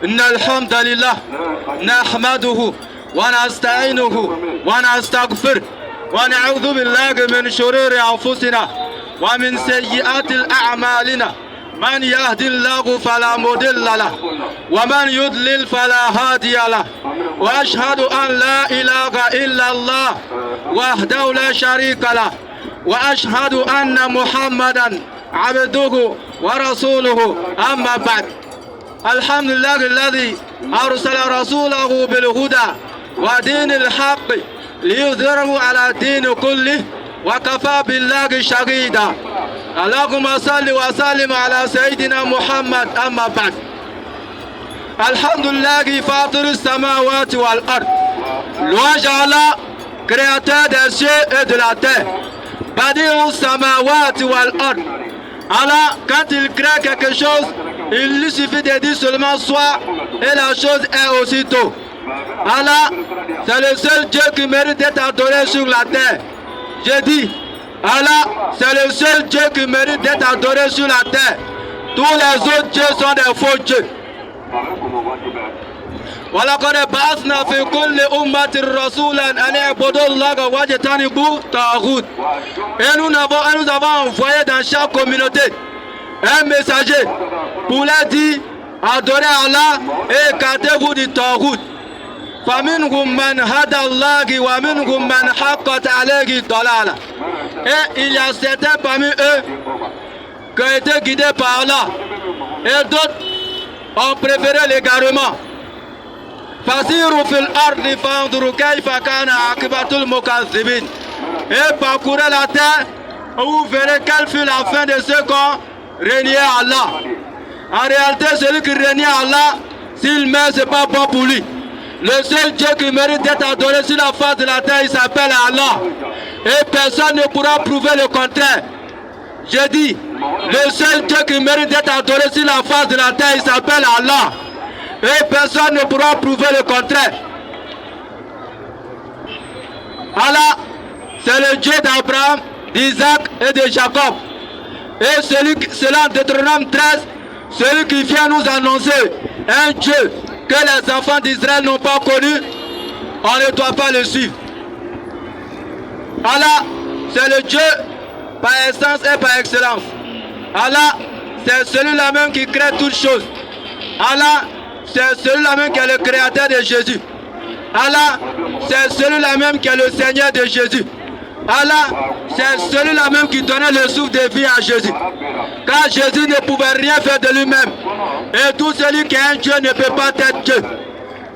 إن الحمد لله نحمده ونستعينه ونستغفره ونعوذ بالله من شرور أنفسنا ومن سيئات أعمالنا من يهد الله فلا مضل له ومن يضلل فلا هادي له وأشهد أن لا إله إلا الله وحده لا شريك له وأشهد أن محمدا عبده ورسوله أما بعد الحمد لله الذي أرسل رسوله بالهدى ودين الحق ليظهره على الدين كله وكفى بالله شهيدا اللهم صل وسلم على سيدنا محمد أما بعد الحمد لله فاطر السماوات والأرض louange à Allah créateur des cieux et de la terre badi'u السماوات والأرض Allah quand il crée quelque chose il lui suffit de dire seulement soit et la chose est aussitôt. Allah, c'est le seul Dieu qui mérite d'être adoré sur la terre. J'ai dit, Allah, c'est le seul Dieu qui mérite d'être adoré sur la terre. Tous les autres dieux sont des faux dieux. ولقد بعثنا في كل أمة رسولا أن اعبدوا الله واجتنبوا الطاغوت. Et nous avons envoyé dans chaque communauté un messager pour leur dire adorez Allah et écartez-vous du Taghut. فَمِنْهُمْ مَنْ هَدَى اللَّهِ وَمِنْهُمْ مَنْ حَقَّتْ عَلَيْهِ الضَّلَالَةُ. Et il y a certains parmi eux qui ont été guidés par Allah et d'autres ont préféré l'égarement. فَسِيرُوا فِي الْأَرْضِ فَانظُرُوا كَيْفَ كَانَ عَاقِبَةُ الْمُكَذِّبِينَ. Et parcourez la terre et vous verrez quelle fut la fin de ceux qui ont régné Allah. En réalité, celui qui règne Allah, s'il meurt, ce n'est pas bon pour lui. Le seul Dieu qui mérite d'être adoré sur la face de la terre, il s'appelle Allah. Et personne ne pourra prouver le contraire. Je dis, le seul Dieu qui mérite d'être adoré sur la face de la terre, il s'appelle Allah. Et personne ne pourra prouver le contraire. Allah, c'est le Dieu d'Abraham, d'Isaac et de Jacob. Et selon Deutéronome 13, celui qui vient nous annoncer un Dieu que les enfants d'Israël n'ont pas connu, on ne doit pas le suivre. Allah, c'est le Dieu par essence et par excellence. Allah, c'est celui-là même qui crée toutes choses. Allah, c'est celui-là même qui est le créateur de Jésus. Allah, c'est celui-là même qui est le Seigneur de Jésus. Allah, c'est celui-là même qui donnait le souffle de vie à Jésus. Car Jésus ne pouvait rien faire de lui-même. Et tout celui qui est un Dieu ne peut pas être Dieu.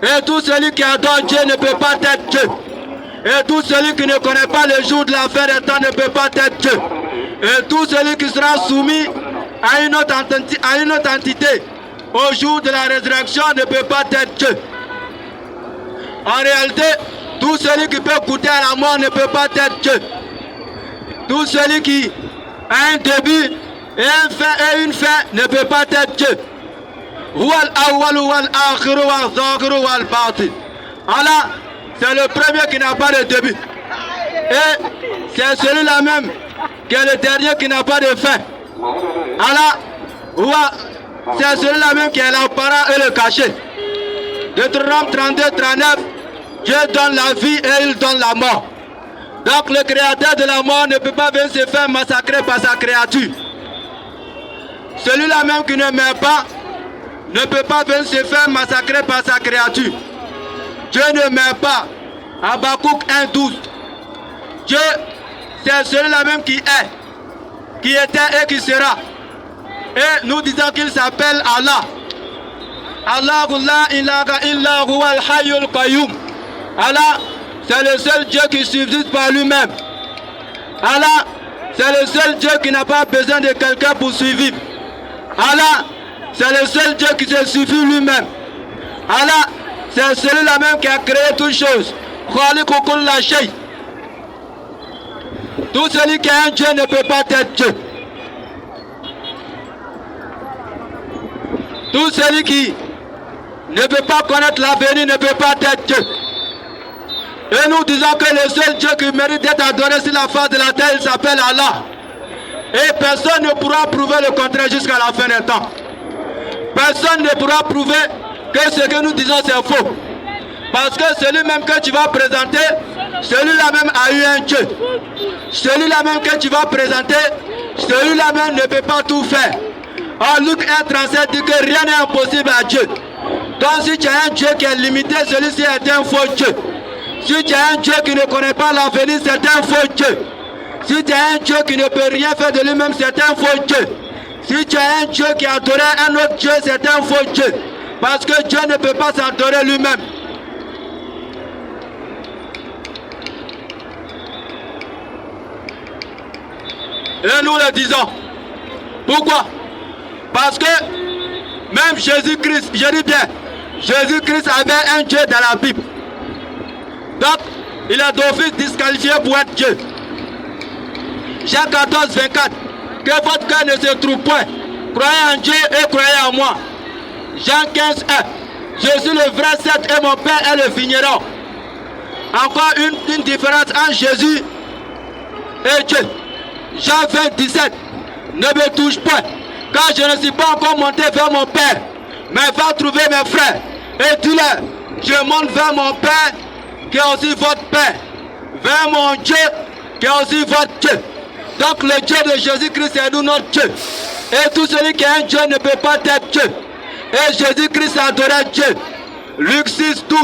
Et tout celui qui adore Dieu ne peut pas être Dieu. Et tout celui qui ne connaît pas le jour de la fin des temps ne peut pas être Dieu. Et tout celui qui sera soumis à une autre entité au jour de la résurrection ne peut pas être Dieu. En réalité, tout celui qui peut goûter à la mort ne peut pas être Dieu. Tout celui qui a un début et un fin et une fin ne peut pas être Dieu. Allah, c'est le premier qui n'a pas de début. Et c'est celui-là même qui est le dernier qui n'a pas de fin. Allah, c'est celui-là même qui est l'apparent et le caché. Deutéronome 32, 39. Dieu donne la vie et il donne la mort. Donc le créateur de la mort ne peut pas venir se faire massacrer par sa créature. Celui-là même qui ne meurt pas ne peut pas venir se faire massacrer par sa créature. Dieu ne meurt pas. Habakkuk 1:12. Dieu, c'est celui-là même qui est, qui était et qui sera. Et nous disons qu'il s'appelle Allah. Allahu la ilaha illa huwa al-hayyul qayyum. Allah, c'est le seul Dieu qui subsiste par lui-même. Allah, c'est le seul Dieu qui n'a pas besoin de quelqu'un pour survivre. Allah, c'est le seul Dieu qui se suffit lui-même. Allah, c'est celui-là même qui a créé toutes choses. Tout celui qui est un Dieu ne peut pas être Dieu. Tout celui qui ne peut pas connaître l'avenir ne peut pas être Dieu. Et nous disons que le seul Dieu qui mérite d'être adoré sur la face de la terre, il s'appelle Allah. Et personne ne pourra prouver le contraire jusqu'à la fin des temps. Personne ne pourra prouver que ce que nous disons c'est faux. Parce que celui-même que tu vas présenter, celui-là même a eu un Dieu. Celui-là même que tu vas présenter, celui-là même ne peut pas tout faire. En Luc 1,37 dit que rien n'est impossible à Dieu. Donc si tu as un Dieu qui est limité, celui-ci est un faux Dieu. Si tu as un Dieu qui ne connaît pas l'avenir, c'est un faux Dieu. Si tu as un Dieu qui ne peut rien faire de lui-même, c'est un faux Dieu. Si tu as un Dieu qui adorait un autre Dieu, c'est un faux Dieu. Parce que Dieu ne peut pas s'adorer lui-même. Et nous le disons. Pourquoi? Parce que même Jésus-Christ, je dis bien, Jésus-Christ avait un Dieu dans la Bible. Donc, il est d'office disqualifié pour être Dieu. Jean 14, 24. Que votre cœur ne se trouve point. Croyez en Dieu et croyez en moi. Jean 15, 1. Je suis le vrai cèdre et mon Père est le vigneron. Encore une différence entre Jésus et Dieu. Jean 20, 17. Ne me touche pas, car je ne suis pas encore monté vers mon Père, mais va trouver mes frères. Et dis-leur, je monte vers mon Père, qui est aussi votre Père, vers mon Dieu, qui est aussi votre Dieu. Donc le Dieu de Jésus-Christ est nous notre Dieu. Et tout celui qui est un Dieu ne peut pas être Dieu. Et Jésus-Christ adorait Dieu. Luc 6, 12.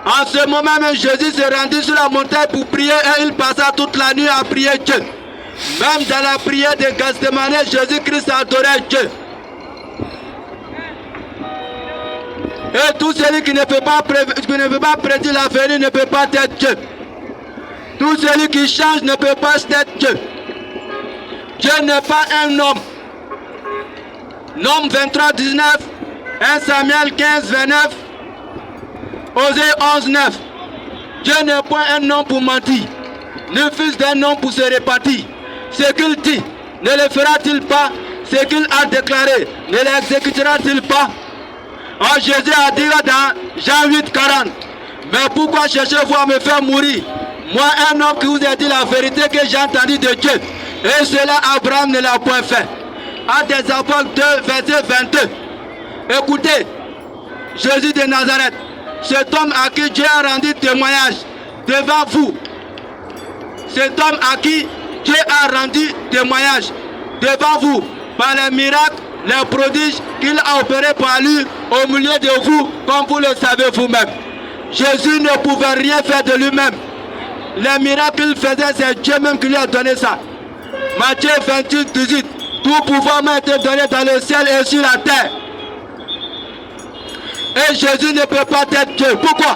En ce moment même, Jésus se rendit sur la montagne pour prier et il passa toute la nuit à prier Dieu. Même dans la prière de Gethsémane, Jésus-Christ adorait Dieu. Et tout celui qui ne peut pas prédire l'avenir ne peut pas être Dieu. Tout celui qui change ne peut pas être Dieu. Dieu n'est pas un homme. Nombre 23, 19, 1 Samuel 15, 29, Osée 11, 9. Dieu n'est point un homme pour mentir, ni fils d'un homme pour se répartir. Ce qu'il dit, ne le fera-t-il pas? Ce qu'il a déclaré, ne l'exécutera-t-il pas? Oh, Jésus a dit dans Jean 8, 40. Mais pourquoi cherchez-vous à me faire mourir? Moi, un homme qui vous a dit la vérité que j'ai entendu de Dieu. Et cela, Abraham ne l'a point fait. Actes des Apôtres 2, verset 22. Écoutez, Jésus de Nazareth, cet homme à qui Dieu a rendu témoignage devant vous. Cet homme à qui Dieu a rendu témoignage devant vous par les miracles, les prodiges qu'il a opérés par lui au milieu de vous, comme vous le savez vous-même. Jésus ne pouvait rien faire de lui-même. Les miracles qu'il faisait, c'est Dieu même qui lui a donné ça. Matthieu 28, 18. Tout pouvoir m'a été donné dans le ciel et sur la terre. Et Jésus ne peut pas être Dieu. Pourquoi?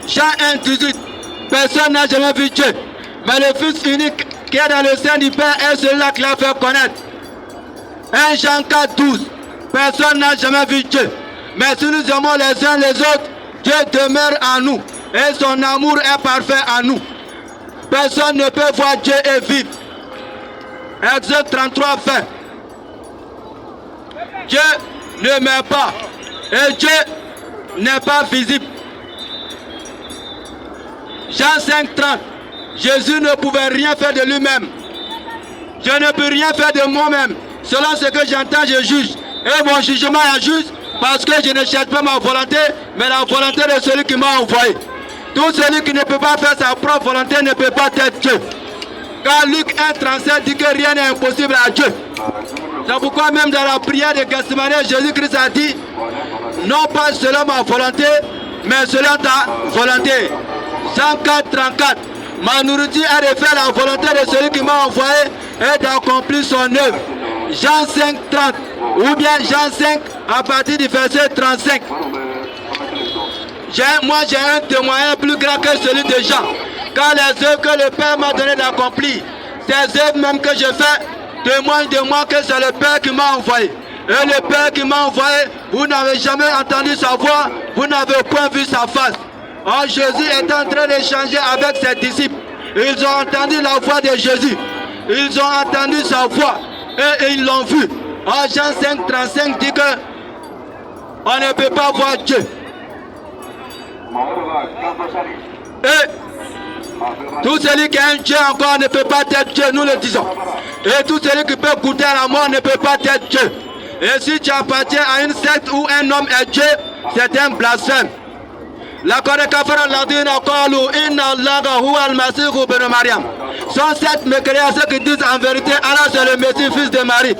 Jean 1, 18. Personne n'a jamais vu Dieu. Mais le Fils unique qui est dans le sein du Père est celui-là qui l'a fait connaître. 1 Jean 4, 12. Personne n'a jamais vu Dieu. Mais si nous aimons les uns les autres, Dieu demeure en nous. Et son amour est parfait en nous. Personne ne peut voir Dieu et vivre. Exode 33, 20. Dieu ne meurt pas. Et Dieu n'est pas visible. Jean 5, 30. Jésus ne pouvait rien faire de lui-même. Je ne peux rien faire de moi-même. Selon ce que j'entends, je juge. Et mon jugement est juste parce que je ne cherche pas ma volonté, mais la volonté de celui qui m'a envoyé. Tout celui qui ne peut pas faire sa propre volonté ne peut pas être Dieu. Car Luc 1, 37 dit que rien n'est impossible à Dieu. C'est pourquoi même dans la prière de Gethsémane, Jésus-Christ a dit, non pas selon ma volonté, mais selon ta volonté. Jean 4, 34. Ma nourriture est de faire la volonté de celui qui m'a envoyé et d'accomplir son œuvre. Jean 5, 30. Ou bien Jean 5 à partir du verset 35. Moi j'ai un témoignage plus grand que celui de Jean. Car les œuvres que le Père m'a donné d'accomplir, ces œuvres même que je fais, témoignent de moi que c'est le Père qui m'a envoyé. Et le Père qui m'a envoyé, vous n'avez jamais entendu sa voix, vous n'avez point vu sa face. Or Jésus est en train d'échanger avec ses disciples. Ils ont entendu la voix de Jésus. Ils ont entendu sa voix et ils l'ont vu. Or Jean 5, 35 dit que on ne peut pas voir Dieu. Et tout celui qui a un Dieu encore ne peut pas être Dieu, nous le disons. Et tout celui qui peut goûter à la mort ne peut pas être Dieu. Et si tu appartiens à une secte où un homme est Dieu, c'est un blasphème. لقد كفر الذين قالوا إن الله هو المسيح ابن مريم. Sont sept mécréants qui disent en vérité Allah c'est le Messie fils de Marie.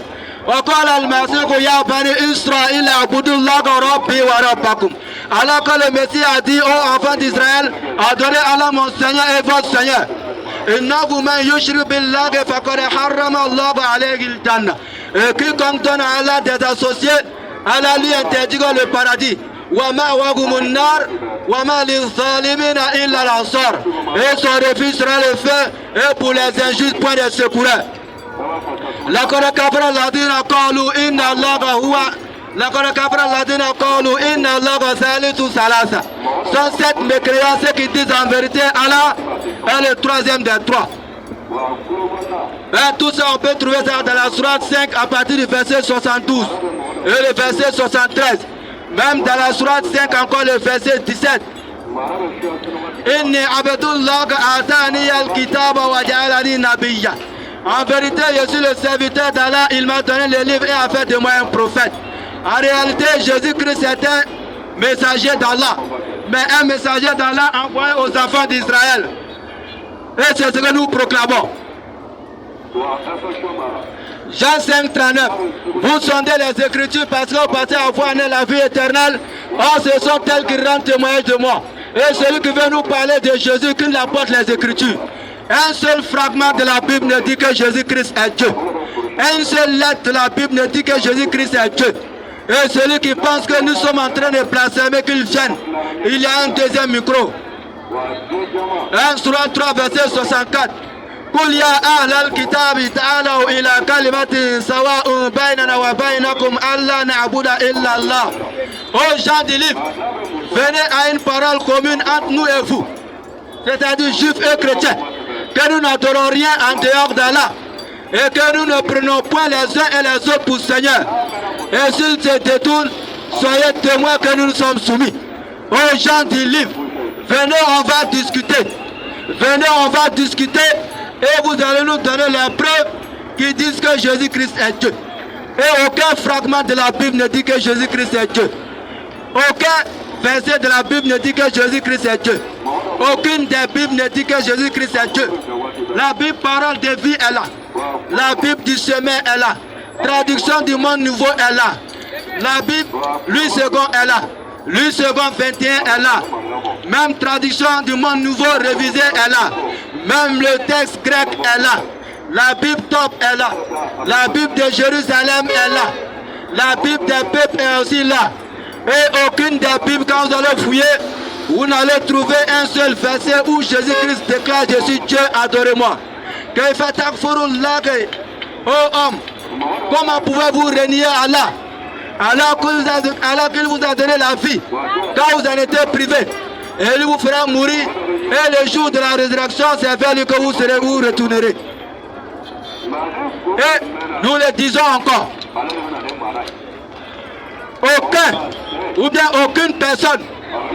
وقال المسيح يا بني إسرائيل اعبدوا الله ربي وربكم. Alors que le Messie a dit aux enfants d'Israël, adorez Allah mon Seigneur et votre Seigneur. إنه من يشرك بالله فقد حرم الله عليه الجنة. Et quiconque donne à Allah des associés, Allah lui interdit le paradis. ومأواهم النار وما للظالمين إلا الأنصار. Et son refuge sera le feu, et pour les injustes point de secoureurs. لقد كفر الذين قالوا إن الله هو لقد كفر الذين قالوا إن الله ثالث ثلاثة. Sont sept mécréants ceux qui disent en vérité Allah est le troisième des trois. Tout ça on peut trouver ça dans la sourate 5 à partir du verset 72 et le verset 73. Même dans la sourate 5 encore le verset 17. Inni abdullah atani al-kitaba wa ja'alani nabiyya. En vérité, je suis le serviteur d'Allah, il m'a donné le livre et a fait de moi un prophète. En réalité, Jésus-Christ est un messager d'Allah, mais un messager d'Allah envoyé aux enfants d'Israël. Et c'est ce que nous proclamons. Jean 5, 39. Vous sondez les Écritures parce que vous pensez avoir la vie éternelle. Or, ce sont elles qui rendent témoignage de moi. Et celui qui veut nous parler de Jésus, qui apporte les Écritures. Un seul fragment de la Bible ne dit que Jésus-Christ est Dieu. Une seule lettre de la Bible ne dit que Jésus-Christ est Dieu. Et celui qui pense que nous sommes en train de blasphémer qu'il vienne, il y a un deuxième micro. 1 Sourate 3, verset 64. قل يا أهل الكتاب تعالوا إلى كلمة سواء بيننا وبينكم ألا نعبد إلا الله. Aux gens du livre, venez à une parole commune entre nous et vous, c'est-à-dire juifs et chrétiens, que nous n'adorons rien en dehors d'Allah et que nous ne prenons point les uns et les autres pour Seigneur. Et s'ils se détournent, soyez témoins que nous nous sommes soumis. Aux gens du livre, venez, on va discuter. Venez, on va discuter. Et vous allez nous donner les preuves qui disent que Jésus-Christ est Dieu. Et aucun fragment de la Bible ne dit que Jésus-Christ est Dieu. Aucun verset de la Bible ne dit que Jésus-Christ est Dieu. Aucune des Bibles ne dit que Jésus-Christ est Dieu. La Bible, parole de vie, est là. La Bible du chemin est là. Traduction du monde nouveau est là. La Bible, Louis II est là. Louis II 21 est là. Même traduction du monde nouveau révisé est là. Même le texte grec est là. La Bible top est là. La Bible de Jérusalem est là. La Bible des peuples est aussi là. Et aucune des Bibles, quand vous allez fouiller, vous n'allez trouver un seul verset où Jésus-Christ déclare je suis Dieu, adorez-moi. Oh homme, comment pouvez-vous renier Allah? Allah qu'il vous a donné la vie quand vous en étiez privé. Et il vous fera mourir. Et le jour de la résurrection, c'est vers lui que vous serez, vous retournerez. Et nous le disons encore. Aucun, ou bien aucune personne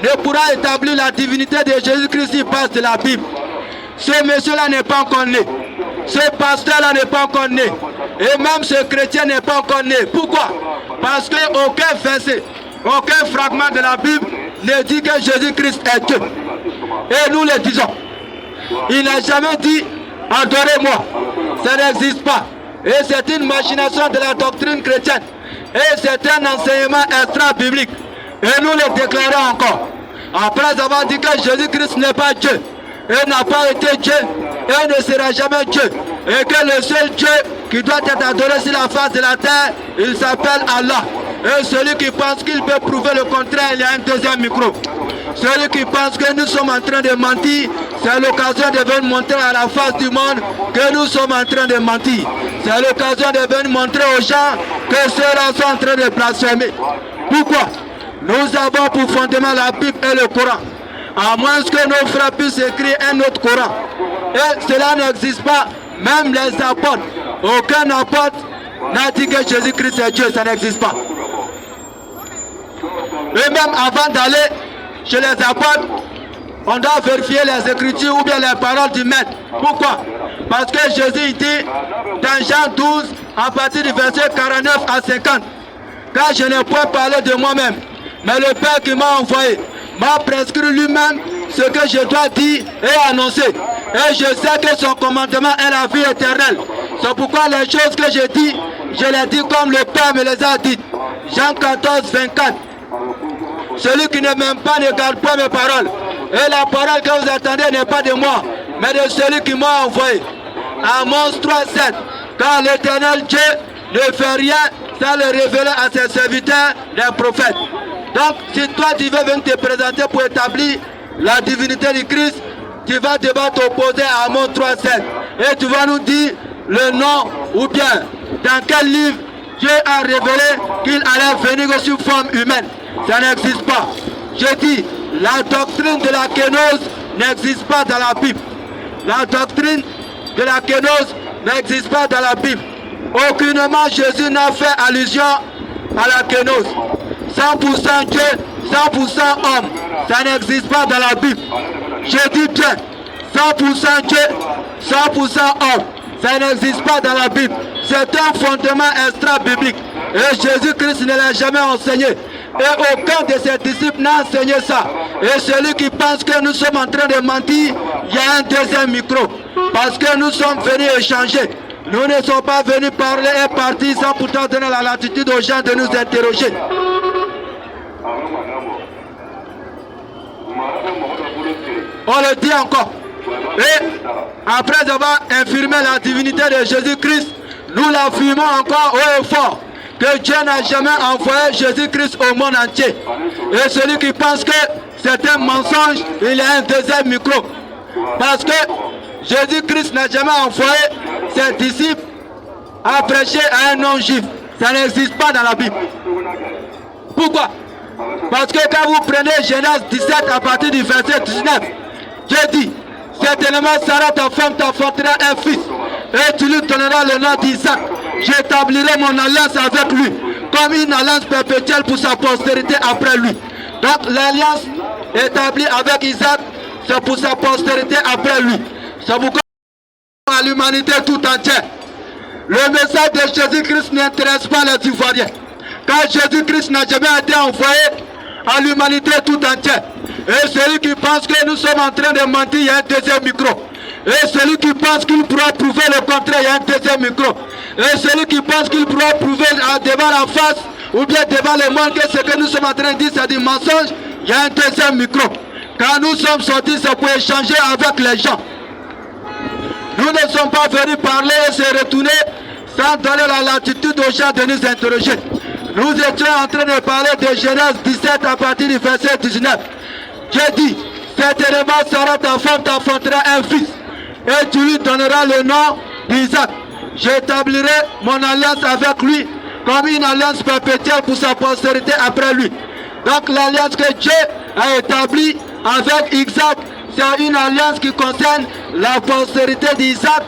ne pourra établir la divinité de Jésus-Christ s'il passe de la Bible. Ce monsieur-là n'est pas encore né. Ce pasteur-là n'est pas encore né. Et même ce chrétien n'est pas encore né. Pourquoi? Parce qu'aucun verset, aucun fragment de la Bible ne dit que Jésus-Christ est Dieu. Et nous le disons. Il n'a jamais dit adorez-moi. Ça n'existe pas. Et c'est une machination de la doctrine chrétienne. Et c'est un enseignement extra-biblique. Et nous le déclarons encore. Après avoir dit que Jésus-Christ n'est pas Dieu, et n'a pas été Dieu, et ne sera jamais Dieu, et que le seul Dieu qui doit être adoré sur la face de la terre, il s'appelle Allah. Et celui qui pense qu'il peut prouver le contraire, il y a un deuxième micro. Celui qui pense que nous sommes en train de mentir, c'est l'occasion de venir montrer à la face du monde que nous sommes en train de mentir. C'est l'occasion de venir montrer aux gens que ceux-là sont en train de blasphémer. Pourquoi? Nous avons pour fondement la Bible et le Coran. À moins que nos frères puissent écrire un autre Coran. Et cela n'existe pas. Même les apôtres. Aucun apôtre n'a dit que Jésus-Christ est Dieu. Ça n'existe pas. Et même avant d'aller chez les apôtres, on doit vérifier les Écritures ou bien les paroles du Maître. Pourquoi? Parce que Jésus dit dans Jean 12, à partir du verset 49 à 50, car je n'ai point parlé de moi-même, mais le Père qui m'a envoyé m'a prescrit lui-même ce que je dois dire et annoncer. Et je sais que son commandement est la vie éternelle. C'est pourquoi les choses que je dis, je les dis comme le Père me les a dites. Jean 14, 24. Celui qui ne m'aime pas ne garde pas mes paroles. Et la parole que vous attendez n'est pas de moi, mais de celui qui m'a envoyé. Amos 3, 7. Car l'Éternel Dieu ne fait rien sans le révéler à ses serviteurs, les prophètes. Donc, si toi tu veux venir te présenter pour établir la divinité du Christ, tu vas devoir t'opposer à Amos 3, 7. Et tu vas nous dire le nom ou bien dans quel livre Dieu a révélé qu'il allait venir sous forme humaine. Ça n'existe pas. Je dis, la doctrine de la kénose n'existe pas dans la Bible. La doctrine de la kénose n'existe pas dans la Bible. Aucunement Jésus n'a fait allusion à la kénose. 100% Dieu, 100% homme. Ça n'existe pas dans la Bible. Je dis bien, 100% Dieu, 100% homme. Ça n'existe pas dans la Bible. C'est un fondement extra-biblique. Et Jésus-Christ ne l'a jamais enseigné. Et aucun de ses disciples n'a enseigné ça. Et celui qui pense que nous sommes en train de mentir, il y a un deuxième micro. Parce que nous sommes venus échanger. Nous ne sommes pas venus parler et partir sans pourtant donner la latitude aux gens de nous interroger. On le dit encore. Et après avoir infirmé la divinité de Jésus-Christ, nous l'affirmons encore haut et fort que Dieu n'a jamais envoyé Jésus-Christ au monde entier. Et celui qui pense que c'est un mensonge, il a un deuxième micro. Parce que Jésus-Christ n'a jamais envoyé ses disciples à prêcher à un non-juif. Ça n'existe pas dans la Bible. Pourquoi? Parce que quand vous prenez Genèse 17 à partir du verset 19, Dieu dit, certainement Sarah ta femme t'enfantera un fils et tu lui donneras le nom d'Isaac. J'établirai mon alliance avec lui comme une alliance perpétuelle pour sa postérité après lui. Donc l'alliance établie avec Isaac, c'est pour sa postérité après lui. C'est pourquoi à l'humanité tout entière. Le message de Jésus-Christ n'intéresse pas les Ivoiriens. Car Jésus-Christ n'a jamais été envoyé à l'humanité tout entière. Et celui qui pense que nous sommes en train de mentir, il y a un deuxième micro. Et celui qui pense qu'il pourra prouver le contraire, il y a un deuxième micro. Et celui qui pense qu'il pourra prouver devant la face ou bien devant le monde que ce que nous sommes en train de dire c'est du mensonge, il y a un deuxième micro. Quand nous sommes sortis, c'est pour échanger avec les gens. Nous ne sommes pas venus parler et se retourner sans donner la latitude aux gens de nous interroger. Nous étions en train de parler de Genèse 17 à partir du verset 19. Dieu dit, certainement Sarah ta femme t'enfantera un fils et tu lui donneras le nom d'Isaac. J'établirai mon alliance avec lui comme une alliance perpétuelle pour sa postérité après lui. Donc l'alliance que Dieu a établie avec Isaac, c'est une alliance qui concerne la postérité d'Isaac,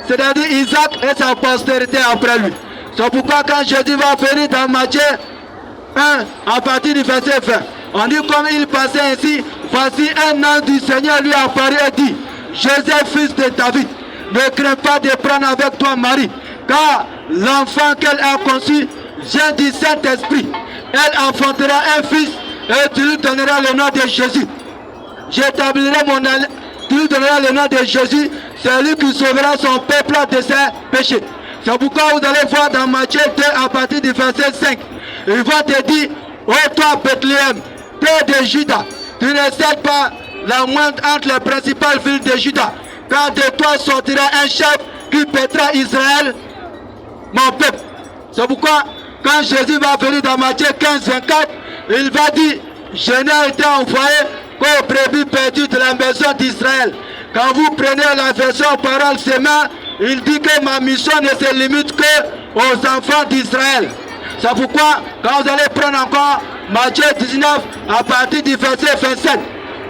c'est-à-dire Isaac et sa postérité après lui. C'est pourquoi quand Jésus va venir dans Matthieu 1, à partir du verset 20, on dit comme il passait ainsi, voici un ange du Seigneur lui apparut et dit, Joseph, fils de David, ne crains pas de prendre avec toi Marie, car l'enfant qu'elle a conçu vient du Saint-Esprit. Elle enfantera un fils et tu lui donneras le nom de Jésus. J'établirai mon alliance, tu lui donneras le nom de Jésus, c'est lui qui sauvera son peuple de ses péchés. C'est pourquoi vous allez voir dans Matthieu 2 à partir du verset 5. Il va te dire, ô toi Bethléem, terre de Juda, tu ne cèdes pas la moindre entre les principales villes de Juda, car de toi sortira un chef qui pètera Israël, mon peuple. C'est pourquoi quand Jésus va venir dans Matthieu 15, 24, il va dire, je n'ai été envoyé qu'aux brebis perdues de la maison d'Israël. Quand vous prenez la version parole sémin, il dit que ma mission ne se limite que aux enfants d'Israël. C'est pourquoi, quand vous allez prendre encore Matthieu 19, à partir du verset 27,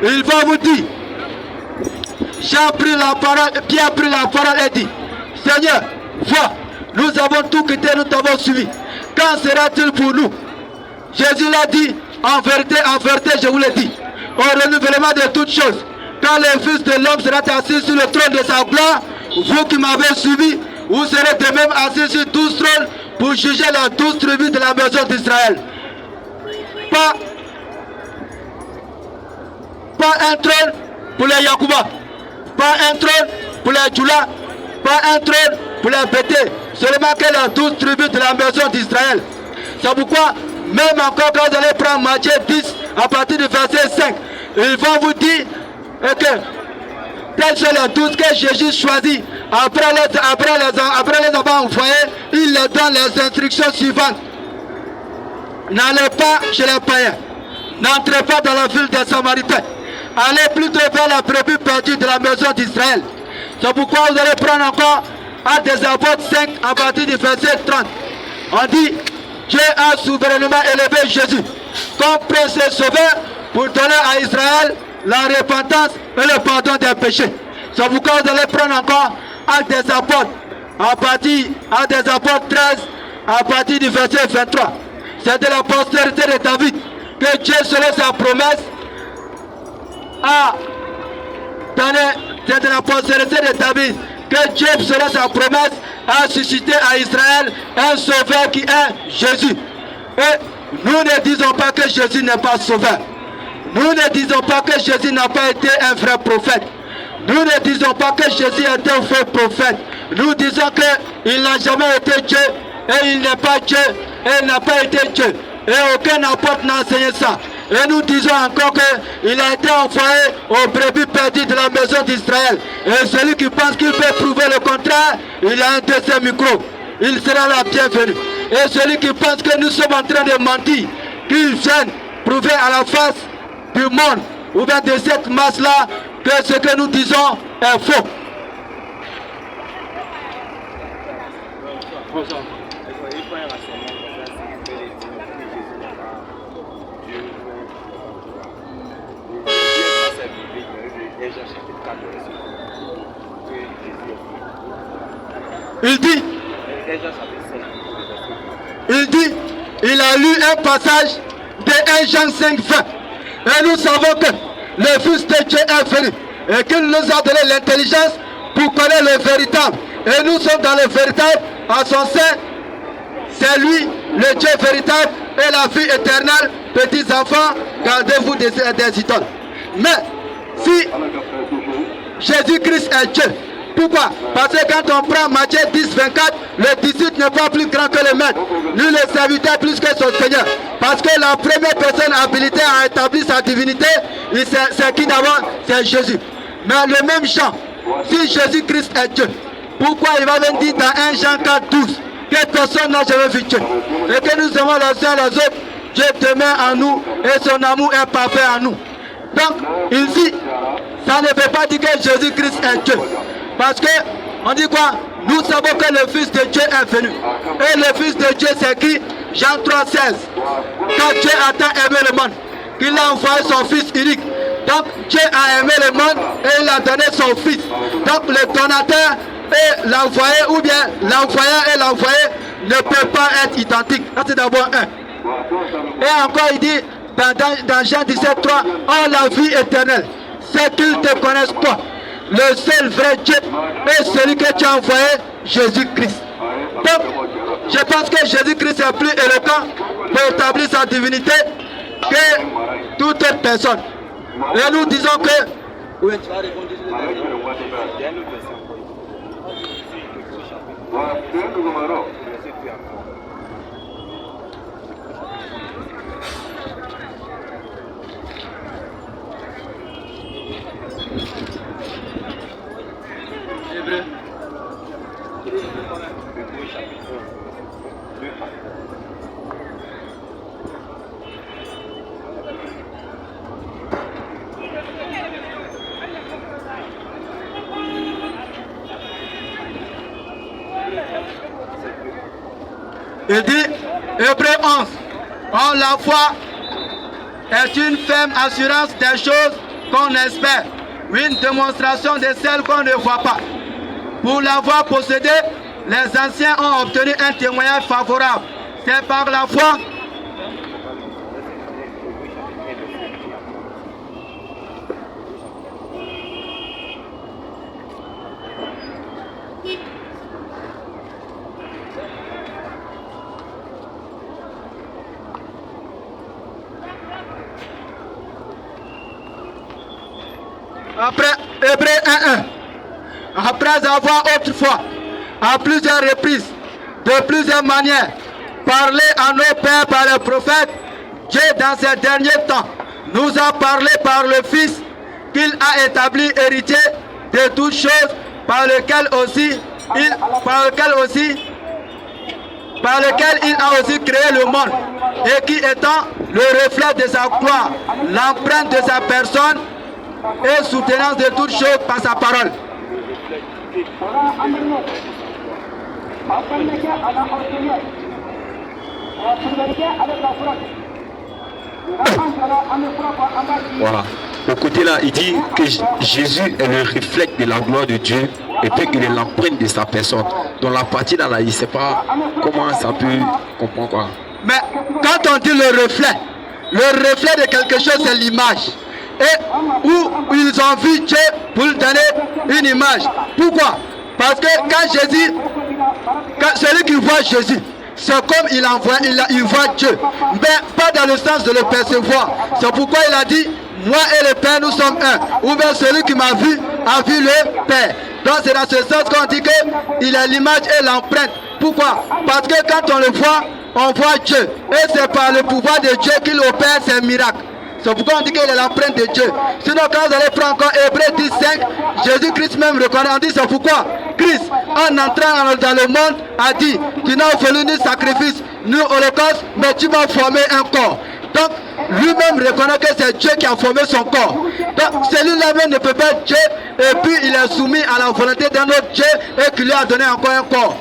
il va vous dire, Pierre prit la parole et dit, Seigneur, vois, nous avons tout quitté, nous t'avons suivi. Quand sera-t-il pour nous? Jésus l'a dit, en vérité, je vous l'ai dit, au renouvellement de toutes choses, quand le Fils de l'homme sera assis sur le trône de sa gloire, vous qui m'avez suivi, vous serez de même assis sur 12 trônes pour juger les 12 tribus de la maison d'Israël. Pas un trône pour les Yacouba, pas un trône pour les Djoula, pas un trône pour les Bété, seulement que les 12 tribus de la maison d'Israël. C'est pourquoi, même encore quand vous allez prendre Matthieu 10, à partir du verset 5, ils vont vous dire que tels sont les 12 que Jésus choisit. Après les avoir envoyés, il leur donne les instructions suivantes. N'allez pas chez les païens, n'entrez pas dans la ville des Samaritains, allez plutôt vers la brebis perdue de la maison d'Israël. C'est pourquoi vous allez prendre encore Actes des Apôtres 5 à partir du verset 30. On dit, Dieu a souverainement élevé Jésus comme prince et sauveur pour donner à Israël la repentance et le pardon des péchés. C'est pourquoi vous allez prendre encore Actes des Apôtres à partir des Apôtres 13 à partir du verset 23. C'est de la postérité de David que Dieu, selon sa promesse, a donné. C'est de la postérité de David que Dieu, selon sa promesse, a suscité à Israël un sauveur qui est Jésus. Et nous ne disons pas que Jésus n'est pas sauveur. Nous ne disons pas que Jésus n'a pas été un vrai prophète. Nous ne disons pas que Jésus est un faux prophète. Nous disons qu'il n'a jamais été Dieu et il n'est pas Dieu et il n'a pas été Dieu. Et aucun apôtre n'a enseigné ça. Et nous disons encore qu'il a été envoyé aux brebis perdues de la maison d'Israël. Et celui qui pense qu'il peut prouver le contraire, il a un deuxième micro. Il sera la bienvenue. Et celui qui pense que nous sommes en train de mentir, qu'il vienne prouver à la face du monde, ou bien de cette masse-là, que ce que nous disons est faux. Il a lu un passage de 1 Jean 5, 20. Et nous savons que le Fils de Dieu est venu et qu'il nous a donné l'intelligence pour connaître le véritable. Et nous sommes dans le véritable à son sein. C'est lui, le Dieu véritable et la vie éternelle. Petits enfants, gardez-vous des idoles. Mais si Jésus-Christ est Dieu, pourquoi? Parce que quand on prend Matthieu 10, 24, le disciple n'est pas plus grand que le maître, ni le serviteur plus que son Seigneur. Parce que la première personne habilitée à établir sa divinité, c'est qui d'abord? C'est Jésus. Mais le même Jean, si Jésus-Christ est Dieu, pourquoi il va même dire dans 1 Jean 4, 12 que personne n'a jamais vu Dieu et que nous aimons les uns les autres? Dieu demeure en nous et son amour est parfait en nous. Donc, ici, ça ne veut pas dire que Jésus-Christ est Dieu. Parce que, on dit quoi? Nous savons que le Fils de Dieu est venu. Et le Fils de Dieu, c'est qui? Jean 3, 16. Quand Dieu a tant aimé le monde, qu'il a envoyé son Fils unique. Donc, Dieu a aimé le monde et il a donné son Fils. Donc, le donateur et l'envoyé, ou bien l'envoyeur et l'envoyé ne peuvent pas être identiques. Ça, c'est d'abord un. Et encore, il dit, dans Jean 17, 3, oh la vie éternelle, c'est qu'ils te connaissent toi, le seul vrai Dieu, et celui que tu as envoyé, Jésus-Christ. Donc, je pense que Jésus-Christ est plus éloquent pour établir sa divinité que toute autre personne. Et nous disons que... Oui, tu vas répondre. Il dit, Hébreux 11, or la foi est une ferme assurance des choses qu'on espère, une démonstration de celles qu'on ne voit pas. Pour l'avoir possédée, les anciens ont obtenu un témoignage favorable. C'est par la foi Après Hébreux 1:1. Après avoir autrefois, à plusieurs reprises, de plusieurs manières, parlé à nos pères par les prophètes, Dieu dans ces derniers temps nous a parlé par le Fils qu'il a établi héritier de toutes choses, par lequel il a aussi créé le monde, et qui étant le reflet de sa gloire, l'empreinte de sa personne et soutenance de toutes choses par sa parole. Voilà. Au côté là, il dit que Jésus est le reflet de la gloire de Dieu et puis qu'il est l'empreinte de sa personne. Donc la partie là, il ne sait pas comment ça peut comprendre quoi. Mais quand on dit le reflet de quelque chose, c'est l'image. Et où ils ont vu Dieu pour lui donner une image. Pourquoi? Parce que quand celui qui voit Jésus, c'est comme il voit Dieu, mais pas dans le sens de le percevoir. C'est pourquoi il a dit, moi et le Père, nous sommes un. Ou bien celui qui m'a vu a vu le Père. Donc c'est dans ce sens qu'on dit qu'il a l'image et l'empreinte. Pourquoi? Parce que quand on le voit, on voit Dieu. Et c'est par le pouvoir de Dieu qu'il opère ses miracles. C'est pourquoi on dit qu'il est l'empreinte de Dieu. Sinon, quand vous allez prendre encore Hébreux 10:5, Jésus-Christ même reconnaît. On dit c'est pourquoi Christ, en entrant dans le monde, a dit, tu n'as voulu ni sacrifice, ni holocauste, mais tu m'as formé un corps. Donc, lui-même reconnaît que c'est Dieu qui a formé son corps. Donc, celui-là même ne peut pas être Dieu, et puis il est soumis à la volonté d'un autre Dieu, et qui lui a donné encore un corps.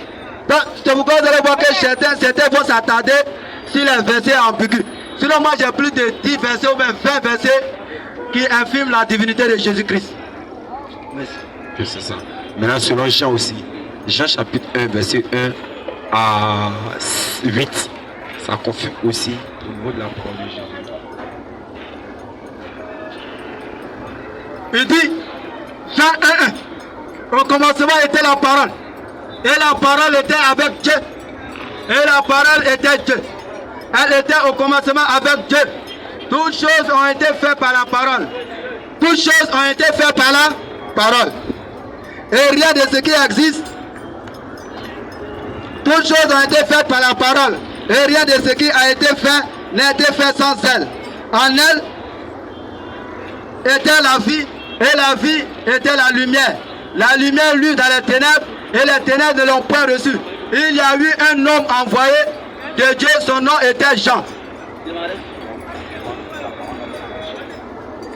Donc, c'est pourquoi vous allez voir que certains vont s'attarder sur les versets ambigus. Sinon, moi j'ai plus de 10 versets ou même 20 versets qui infiment la divinité de Jésus-Christ. C'est ça. Maintenant, selon Jean aussi, Jean chapitre 1, verset 1 à 8, ça confirme aussi au niveau de la parole de Jésus. Il dit, Jean 1:1, au commencement était la parole, et la parole était avec Dieu, et la parole était Dieu. Elle était au commencement avec Dieu. Toutes choses ont été faites par la parole. Toutes choses ont été faites par la parole. Et rien de ce qui existe. Toutes choses ont été faites par la parole. Et rien de ce qui a été fait n'a été fait sans elle. En elle était la vie, et la vie était la lumière. La lumière luit dans les ténèbres, et les ténèbres ne l'ont point reçue. Il y a eu un homme envoyé de Dieu, son nom était Jean.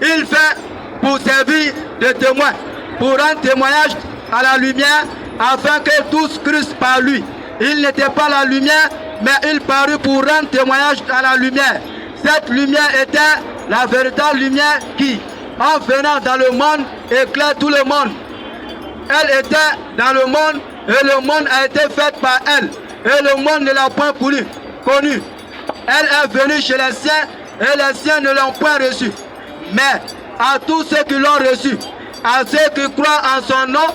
Il fait pour servir de témoin, pour rendre témoignage à la lumière, afin que tous crussent par lui. Il n'était pas la lumière, mais il parut pour rendre témoignage à la lumière. Cette lumière était la véritable lumière qui, en venant dans le monde, éclaire tout le monde. Elle était dans le monde, et le monde a été fait par elle. Et le monde ne l'a point connue. Elle est venue chez les siens, et les siens ne l'ont point reçue. Mais à tous ceux qui l'ont reçue, à ceux qui croient en son nom,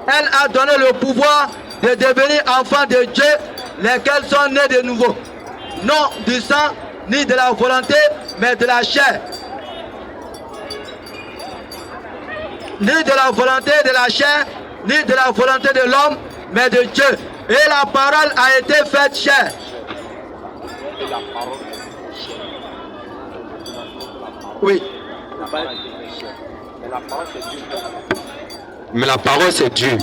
elle a donné le pouvoir de devenir enfants de Dieu, lesquels sont nés de nouveau. Non du sang, ni de la volonté, mais de la chair. Ni de la volonté de la chair, ni de la volonté de l'homme, mais de Dieu. Et la parole a été faite chair. Oui. Mais la parole c'est Dieu.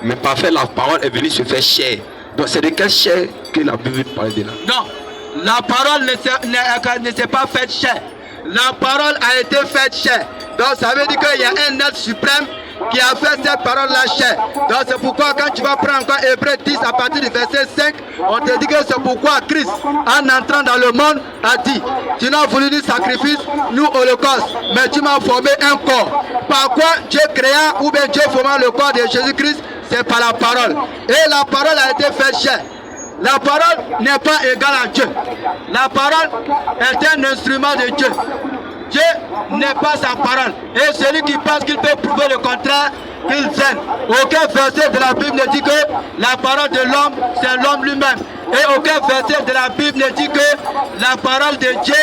Mais parfait, la parole est venue se faire chair. Donc c'est de quelle chair que la Bible parle de là? Non, la parole ne s'est pas faite chair. La parole a été faite chair. Donc ça veut dire qu'il y a un être suprême qui a fait cette parole-là chair. Donc c'est pourquoi quand tu vas prendre encore Hébreux 10 à partir du verset 5, on te dit que c'est pourquoi Christ, en entrant dans le monde, a dit, tu n'as voulu ni sacrifice, ni holocauste, mais tu m'as formé un corps. Par quoi Dieu créa ou bien Dieu forma le corps de Jésus-Christ, c'est par la parole. Et la parole a été faite chair. La parole n'est pas égale à Dieu. La parole est un instrument de Dieu. Dieu n'est pas sa parole. Et celui qui pense qu'il peut prouver le contraire, qu'il gêne. Aucun verset de la Bible ne dit que la parole de l'homme, c'est l'homme lui-même. Et aucun verset de la Bible ne dit que la parole de Dieu,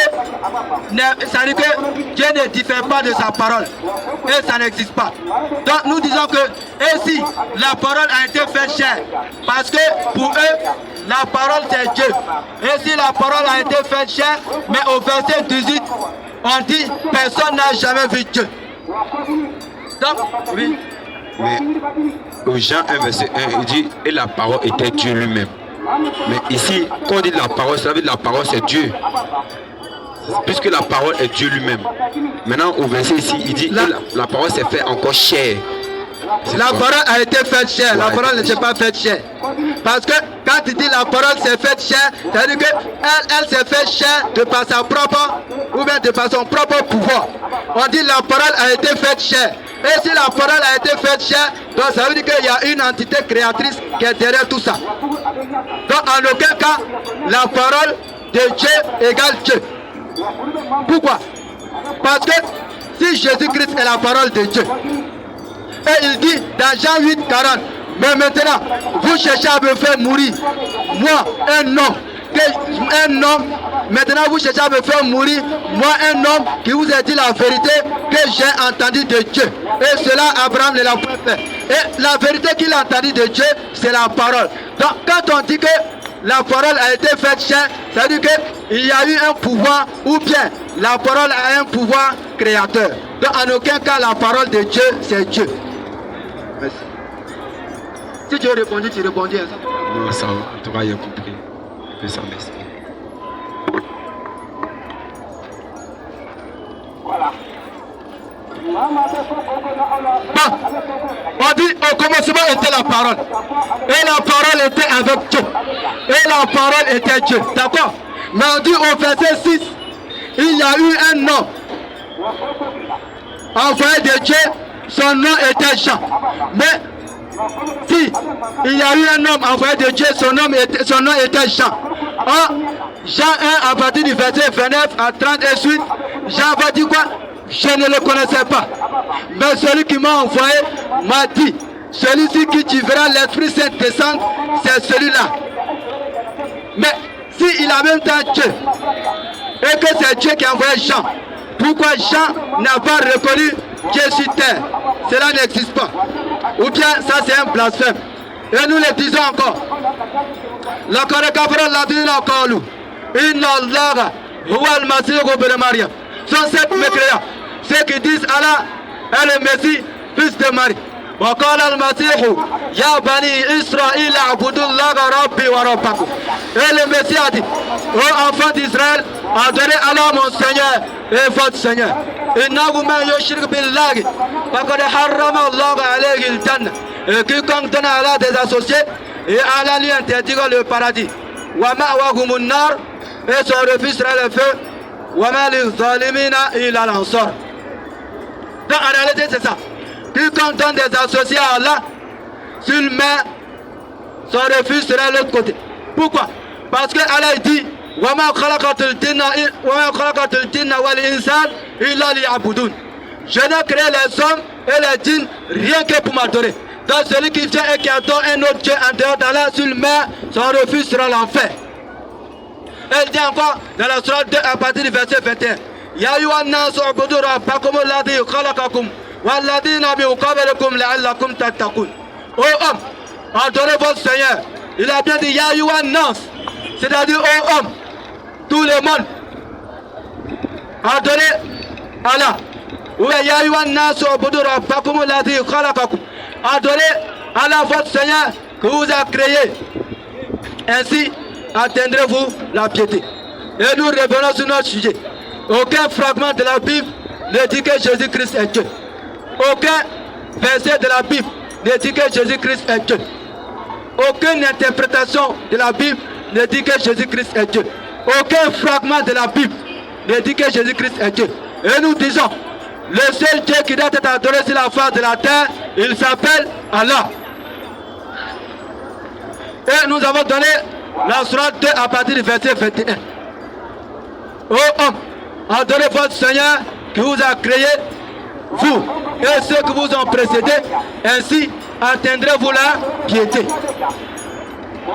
ça dit que Dieu ne diffère pas de sa parole. Et ça n'existe pas. Donc nous disons que, et si la parole a été faite chair, parce que pour eux, la parole c'est Dieu. Et si la parole a été faite chair, mais au verset 18, on dit personne n'a jamais vu Dieu. Donc, oui. Mais au Jean 1 verset 1, il dit et la parole était Dieu lui-même. Mais ici, quand on dit la parole, ça veut dire la parole c'est Dieu. Puisque la parole est Dieu lui-même. Maintenant au verset ici, il dit la parole s'est faite encore chair. La parole a été faite chair, ouais, la parole ne s'est pas faite chair. Parce que quand il dit la parole s'est faite chair, c'est-à-dire qu'elle s'est faite chair de par sa propre, ou bien de par son propre pouvoir. On dit la parole a été faite chair. Et si la parole a été faite chair, donc ça veut dire qu'il y a une entité créatrice qui est derrière tout ça. Donc en aucun cas, la parole de Dieu égale Dieu. Pourquoi? Parce que si Jésus-Christ est la parole de Dieu, et il dit dans Jean 8, 40, mais maintenant, vous cherchez à me faire mourir. Moi, un homme, maintenant vous cherchez à me faire mourir. Moi, un homme qui vous a dit la vérité que j'ai entendu de Dieu. Et cela, Abraham ne l'a pas fait. Et la vérité qu'il a entendue de Dieu, c'est la parole. Donc, quand on dit que la parole a été faite chair, ça veut dire qu'il y a eu un pouvoir, ou bien la parole a un pouvoir créateur. Donc, en aucun cas, la parole de Dieu, c'est Dieu. Merci. Si tu as répondu, tu répondis à ça. Non, ça, tu auras rien compris. Je ça, merci. Voilà. Bon, on dit au commencement était la parole. Et la parole était avec Dieu. Et la parole était Dieu. D'accord? Mais on dit au verset 6, il y a eu un homme envoyé de Dieu, son nom était Jean. Mais si il y a eu un homme envoyé de Dieu, son nom était Jean. En Jean 1 à partir du verset 29 à 30 et suite, Jean va dire quoi? Je ne le connaissais pas. Mais celui qui m'a envoyé m'a dit, celui-ci qui tu verras l'Esprit Saint descendre, c'est celui-là. Mais s'il a même temps Dieu, et que c'est Dieu qui a envoyé Jean, pourquoi Jean n'a pas reconnu Dieu sur terre? Cela n'existe pas. Ou bien ça c'est un blasphème. Et nous le disons encore. Inna Allah huwa al-Masih ibn Maryam. Sont sept mécréants. Ceux qui disent Allah est le Messie, fils de Marie. وقال المسيح يا بني إسرائيل اعبدوا الله ربي وربكم. Et le Messie a dit, ô enfants d'Israël, adorez Allah mon Seigneur et votre Seigneur. إنه من يشرك بالله فقد حرم الله عليه الجنة. Et quiconque donne à Allah des associés, et Allah lui interdira le paradis. ومأواهم النار, et son refuge sera le feu. وما للظالمين إلا الأنصار. Donc en réalité c'est ça. Quiconque donne des associés à Allah, s'il met son refuge sera de l'autre côté. Pourquoi? Parce que Allah dit وَمَا خَلَقَتُ الْجِنَّ وَالْإِنسَانَ إِلَّا لِيَعْبُدُونَ. Je n'ai créé les hommes et les djinns rien que pour m'adorer. Donc celui qui vient et qui adore un autre Dieu en dehors d'Allah, s'il met son refuge sera l'enfer. Elle dit encore dans la sourate 2 à partir du verset 21. Ya ayyuhan nasu ubudu rabbakum alladhi khalaqakum walladhina min qablikum la'allakum tattaqun. Ô homme, adorez votre Seigneur. Il a bien dit Ya ayyuhan nas, c'est-à-dire ô homme, tout le monde. Adorez Allah. Ou Ya ayyuhan nasu ubudu rabbakum alladhi khalaqakum. Adorez Allah votre Seigneur qui vous a créé. Ainsi atteindrez-vous la piété. Et nous revenons sur notre sujet. Aucun fragment de la Bible ne dit que Jésus-Christ est Dieu. Aucun verset de la Bible ne dit que Jésus-Christ est Dieu. Aucune interprétation de la Bible ne dit que Jésus-Christ est Dieu. Aucun fragment de la Bible ne dit que Jésus-Christ est Dieu. Et nous disons, le seul Dieu qui doit être adoré sur la face de la terre, il s'appelle Allah. Et nous avons donné la sourate 2 à partir du verset 21. Ô homme, adorez votre Seigneur qui vous a créé, vous et ceux qui vous ont précédés, ainsi atteindrez-vous la piété.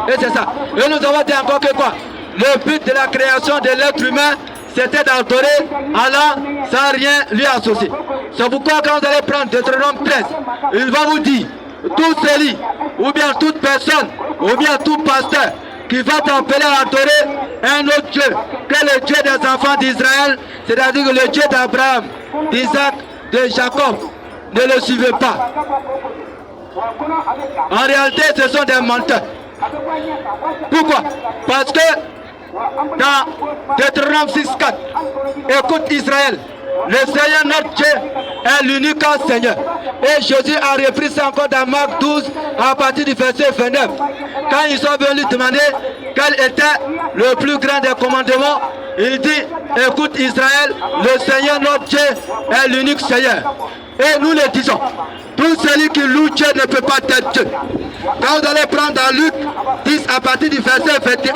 Et c'est ça. Et nous avons dit encore que quoi? Le but de la création de l'être humain, c'était d'adorer Allah sans rien lui associer. C'est pourquoi quand vous allez prendre Deutéronome 13, il va vous dire, tout celui, ou bien toute personne, ou bien tout pasteur, qui va t'appeler à adorer un autre Dieu, que le Dieu des enfants d'Israël, c'est-à-dire le Dieu d'Abraham, d'Isaac, de Jacob, ne le suivez pas. En réalité, ce sont des menteurs. Pourquoi? Parce que dans Deutéronome 6.4, écoute Israël, le Seigneur notre Dieu est l'unique Seigneur. Et Jésus a repris ça encore dans Marc 12 à partir du verset 29. Quand ils sont venus demander quel était le plus grand des commandements, il dit, écoute Israël, le Seigneur notre Dieu est l'unique Seigneur. Et nous le disons, tout celui qui loue Dieu ne peut pas être Dieu. Quand vous allez prendre dans Luc 10 à partir du verset 21,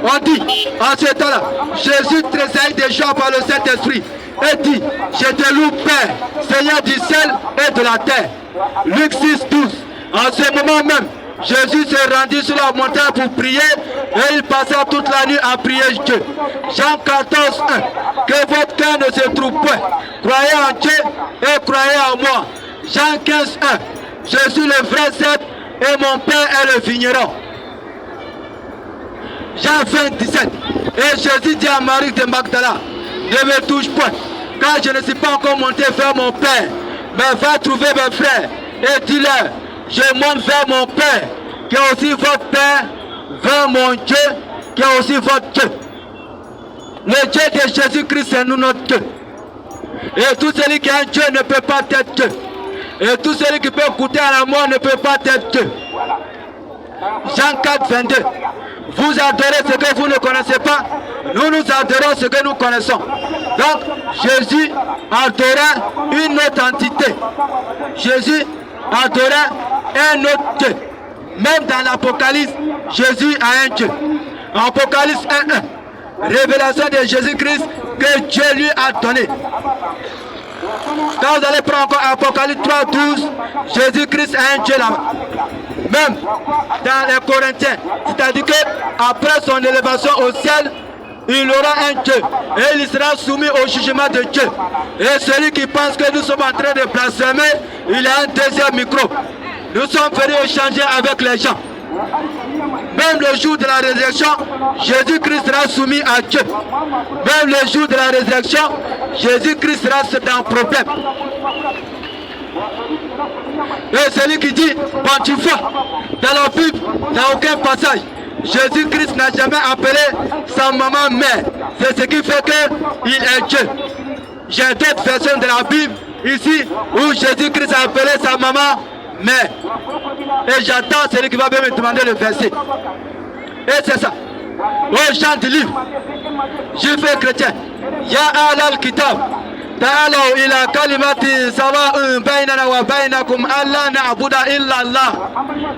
on dit, en ce temps-là, Jésus tressaillit des gens par le Saint-Esprit et dit, je te loue Père, Seigneur du ciel et de la terre. Luc 6, 12. En ce moment même, Jésus s'est rendu sur la montagne pour prier et il passa toute la nuit à prier Dieu. Jean 14, 1. Que votre cœur ne se trouve point. Croyez en Dieu et croyez en moi. Jean 15, 1. Je suis le vrai cep et mon père est le vigneron. Jean 20, 17. Et Jésus dit à Marie de Magdala, ne me touche point, car je ne suis pas encore monté vers mon père, mais va trouver mes frères et dis-leur, je monte vers mon Père, qui est aussi votre Père, vers mon Dieu, qui est aussi votre Dieu. Le Dieu de Jésus-Christ, c'est nous notre Dieu. Et tout celui qui a un Dieu ne peut pas être Dieu. Et tout celui qui peut goûter à la mort ne peut pas être Dieu. Jean 4, 22. Vous adorez ce que vous ne connaissez pas, nous nous adorons ce que nous connaissons. Donc, Jésus adorait une autre entité. Jésus adorait un autre Dieu. Même dans l'Apocalypse, Jésus a un Dieu. Apocalypse 1.1. Révélation de Jésus-Christ que Dieu lui a donné. Quand vous allez prendre encore Apocalypse 3.12, Jésus-Christ a un Dieu là-bas. Même dans les Corinthiens, c'est-à-dire qu'après son élévation au ciel, il aura un Dieu et il sera soumis au jugement de Dieu. Et celui qui pense que nous sommes en train de blasphémer, il a un deuxième micro. Nous sommes venus échanger avec les gens. Même le jour de la résurrection, Jésus-Christ sera soumis à Dieu. Même le jour de la résurrection, Jésus-Christ sera dans le problème. Et celui qui dit Pantifa, dans la Bible, dans aucun passage, Jésus-Christ n'a jamais appelé sa maman mère. C'est ce qui fait qu'il est Dieu. J'ai d'autres versions de la Bible ici où Jésus-Christ a appelé sa maman mère. Et j'attends celui qui va me demander le verset. Et c'est ça. Au chant du livre, juif et chrétien, Ya alal kitab. تعالوا إلى كلمة سواء بيننا وبينكم ألا نعبد إلا الله.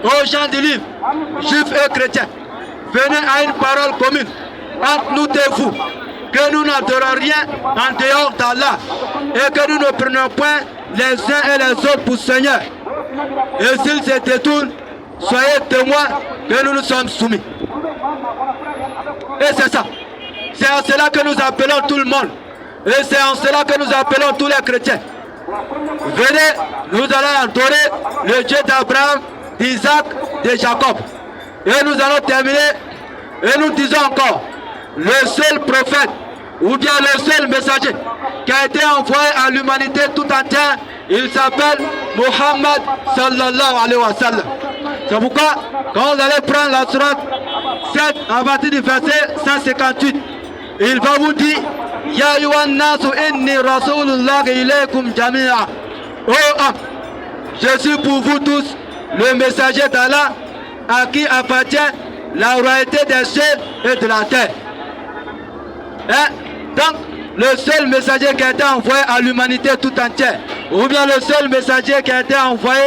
Au chant du livre, juifs et chrétiens, venez à une parole commune entre nous et vous, que nous n'adorons rien en dehors d'Allah et que nous ne prenons point les uns et les autres pour Seigneur. Et s'ils se détournent, soyez témoins que nous nous sommes soumis. Et c'est ça. C'est en cela que nous appelons tout le monde. Et c'est en cela que nous appelons tous les chrétiens. Venez, nous allons adorer le Dieu d'Abraham, d'Isaac, de Jacob. Et nous allons terminer, et nous disons encore, le seul prophète, ou bien le seul messager, qui a été envoyé à l'humanité tout entière, il s'appelle Muhammad sallallahu alayhi wa sallam. C'est pourquoi, quand vous allez prendre la sourate 7, à partir du verset 158, il va vous dire, Ya ayyuhan nasu inni rasulullah ilaykum jami'a. Oh homme, je suis pour vous tous le messager d'Allah à qui appartient la royauté des cieux et de la terre. Donc, le seul messager qui a été envoyé à l'humanité tout entière, ou bien le seul messager qui a été envoyé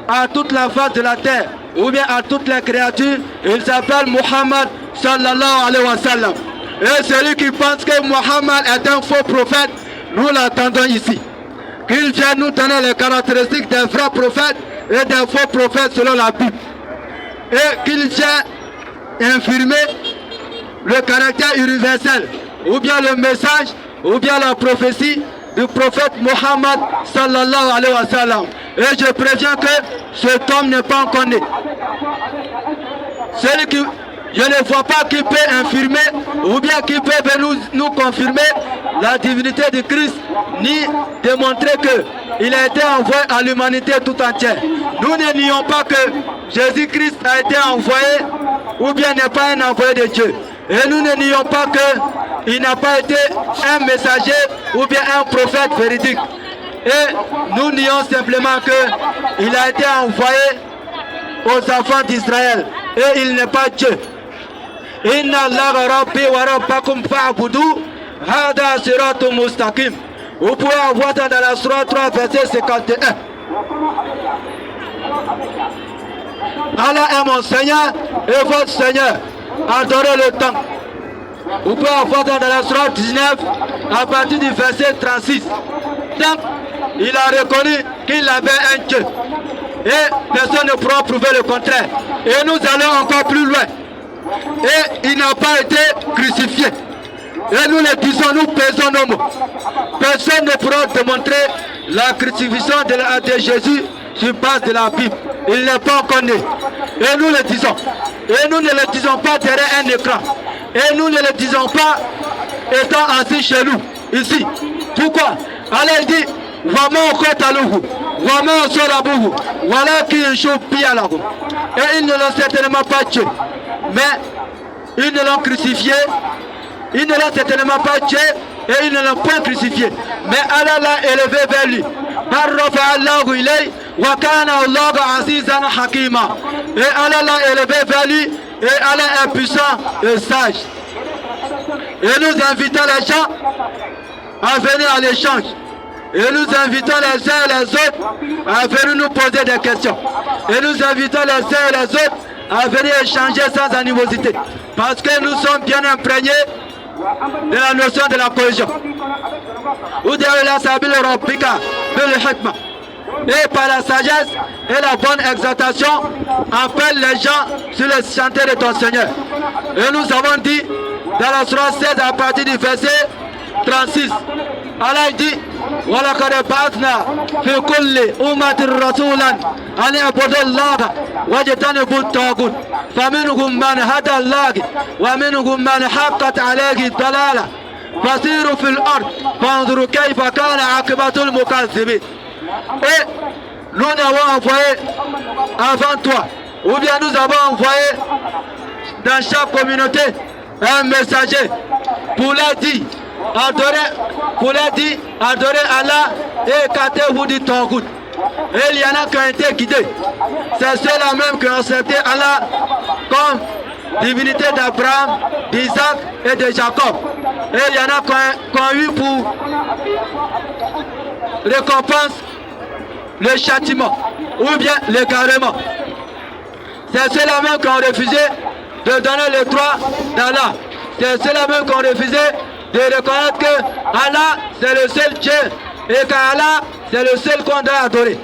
à toute la face de la terre, ou bien à toutes les créatures, il s'appelle Muhammad sallallahu alayhi wa sallam. Et celui qui pense que Muhammad est un faux prophète, nous l'attendons ici. Qu'il vienne nous donner les caractéristiques des vrais prophètes et des faux prophètes selon la Bible. Et qu'il vienne infirmer le caractère universel, ou bien le message, ou bien la prophétie du prophète Mohammed sallallahu alayhi wa sallam. Et je préviens que cet homme n'est pas encore né. Celui qui, je ne vois pas qui peut infirmer ou bien qui peut nous confirmer la divinité de Christ, ni démontrer qu'il a été envoyé à l'humanité tout entière. Nous ne nions pas que Jésus-Christ a été envoyé ou bien n'est pas un envoyé de Dieu. Et nous ne nions pas qu'il n'a pas été un messager ou bien un prophète véridique. Et nous nions simplement qu'il a été envoyé aux enfants d'Israël. Et il n'est pas Dieu. Inna Allah Rabbi wa Rabbakum fa'budu hada siratum mustaqim. Vous pouvez avoir dans la Sourate 3 verset 51. Allah est mon Seigneur et votre Seigneur. Adorez le temps. Vous pouvez avoir dans la Sourate 19 à partir du verset 36. Donc, il a reconnu qu'il avait un Dieu. Et personne ne pourra prouver le contraire. Et nous allons encore plus loin. Et il n'a pas été crucifié. Et nous le disons, nous pesons nos mots. Personne ne pourra démontrer la crucifixion de Jésus sur base de la Bible. Il n'est pas encore né. Et nous le disons. Et nous ne le disons pas derrière un écran. Et nous ne le disons pas étant assis chez nous, ici. Pourquoi? Allah dit, et ils ne l'ont certainement pas tué. Mais ils ne l'ont crucifié. Ils ne l'ont certainement pas tué. Et ils ne l'ont pas crucifié. Mais Allah l'a élevé vers lui. Et Allah l'a élevé vers lui. Et Allah est puissant et sage. Et nous invitons les gens à venir à l'échange. Et nous invitons les uns et les autres à venir nous poser des questions. Et nous invitons les uns et les autres à venir échanger sans animosité. Parce que nous sommes bien imprégnés de la notion de la cohésion. Et par la sagesse et la bonne exhortation, appelle les gens sur le chantier de ton Seigneur. Et nous avons dit dans la Sourate 16 à partir du verset 36, Allah dit وَلَقَدْ بَعَثْنَا فِي كُلِّ أُمَّةٍ رَسُولًا أَنِ اعْبُدُوا اللَّهَ وَاجْتَنِبُوا الطَّاغُوتَ فَمِنْهُم مَّنْ هَدَى اللَّهُ وَمِنْهُم مَّنْ حَقَّتْ عَلَيْهِ الضَّلَالَةُ فَسِيرُوا فِي الْأَرْضِ فَانظُرُوا كَيْفَ كَانَ عَاقِبَةُ الْمُكَذِّبِينَ. Et nous avons envoyé avant toi, ou bien nous avons envoyé dans chaque communauté un messager pour leur dire adorez Allah et écartez-vous du Taghut. Et il y en a qui ont été guidés. C'est ceux-là même qui ont accepté Allah comme divinité d'Abraham, d'Isaac et de Jacob. Et il y en a qui ont eu pour récompense le châtiment ou bien l'égarement. C'est ceux-là même qui ont refusé de donner le droit d'Allah. C'est ceux-là même qui ont refusé de reconnaître que Allah c'est le seul Dieu et qu'Allah c'est le seul qu'on doit adorer.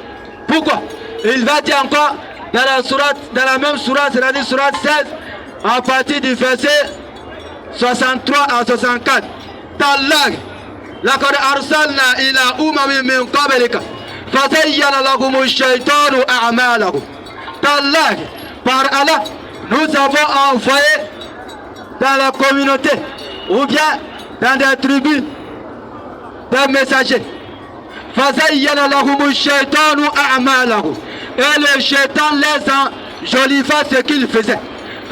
Pourquoi? Il va dire encore dans la même sourate, c'est-à-dire sourate 16, à partir du verset 63 à 64. Tallah, laqad arsalna ila umamin min qablika fazayyana lahum ash-shaytanu a'malahum. Tallah, par Allah, nous avons envoyé dans la communauté ou bien dans des tribus des messagers. Fazayyana lahum ash-shaytanu a'malahum. Et le shaitan les enjolivait ce qu'il faisait.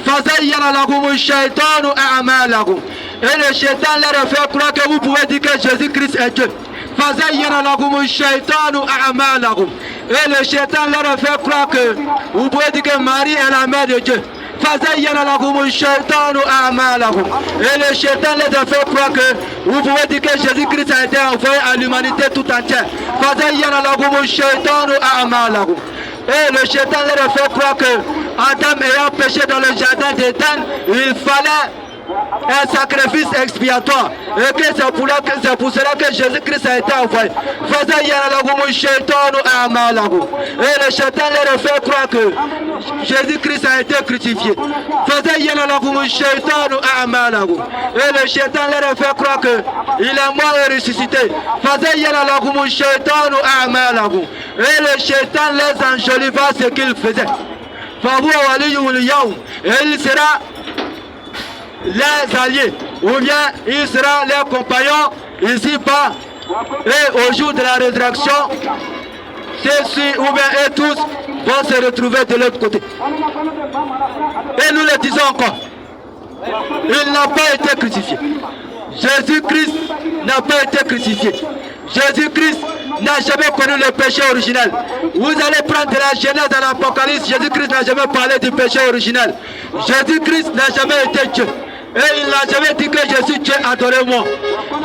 Fazayyana lahum ash-shaytanu a'malahum. Et le shaitan leur a fait croire que vous pouvez dire que Jésus-Christ est Dieu. Fazayyana lahum ash-shaytanu a'malahum. Et le shaitan leur a fait croire que vous pouvez dire que Marie est la mère de Dieu. Fazayyana lahum ash-shaytanu a'malahum. Et le shaitan les a fait croire que vous pouvez dire que Jésus-Christ a été envoyé à l'humanité tout entière. Fazayyana lahum ash-shaytanu a'malahum. Et le shaitan leur a fait croire que Adam ayant péché dans le jardin d'Éden, il fallait un sacrifice expiatoire. Et que c'est pour cela que Jésus-Christ a été envoyé. Et le Satan leur fait croire que Jésus-Christ a été crucifié. Et le Satan leur fait croire que il est mort et ressuscité. Et le Satan les enjoliva ce qu'il faisait. Et il sera les alliés, ou bien il sera les compagnons ici-bas, et au jour de la résurrection, ceux-ci ou bien eux tous vont se retrouver de l'autre côté. Et nous le disons encore, il n'a pas été crucifié. Jésus-Christ n'a pas été crucifié. Jésus-Christ n'a jamais connu le péché originel. Vous allez prendre de la Genèse dans l'Apocalypse. Jésus-Christ n'a jamais parlé du péché originel. Jésus-Christ n'a jamais été Dieu. Et il n'a jamais dit que je suis Dieu, adorez-moi.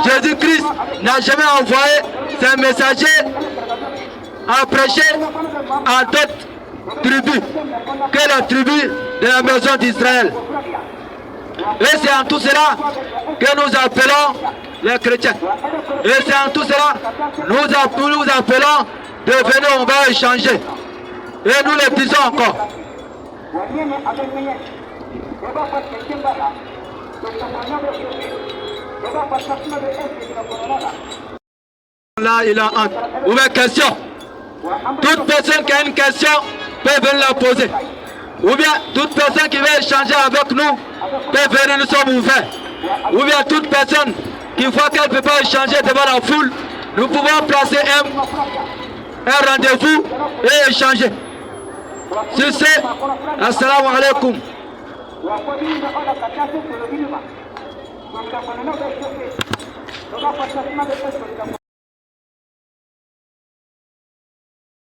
Jésus-Christ n'a jamais envoyé ses messagers à prêcher à d'autres tribus que la tribu de la maison d'Israël. Et c'est en tout cela que nous appelons les chrétiens. Et c'est en tout cela nous appelons de venir, on va échanger. Et nous le disons encore. Là, il a honte. Ou bien question. Toute personne qui a une question peut venir la poser. Ou bien toute personne qui veut échanger avec nous peut venir, nous sommes ouverts. Ou bien toute personne qui voit qu'elle ne peut pas échanger devant la foule, nous pouvons placer un rendez-vous et échanger. Sur ce, assalamu alaikum.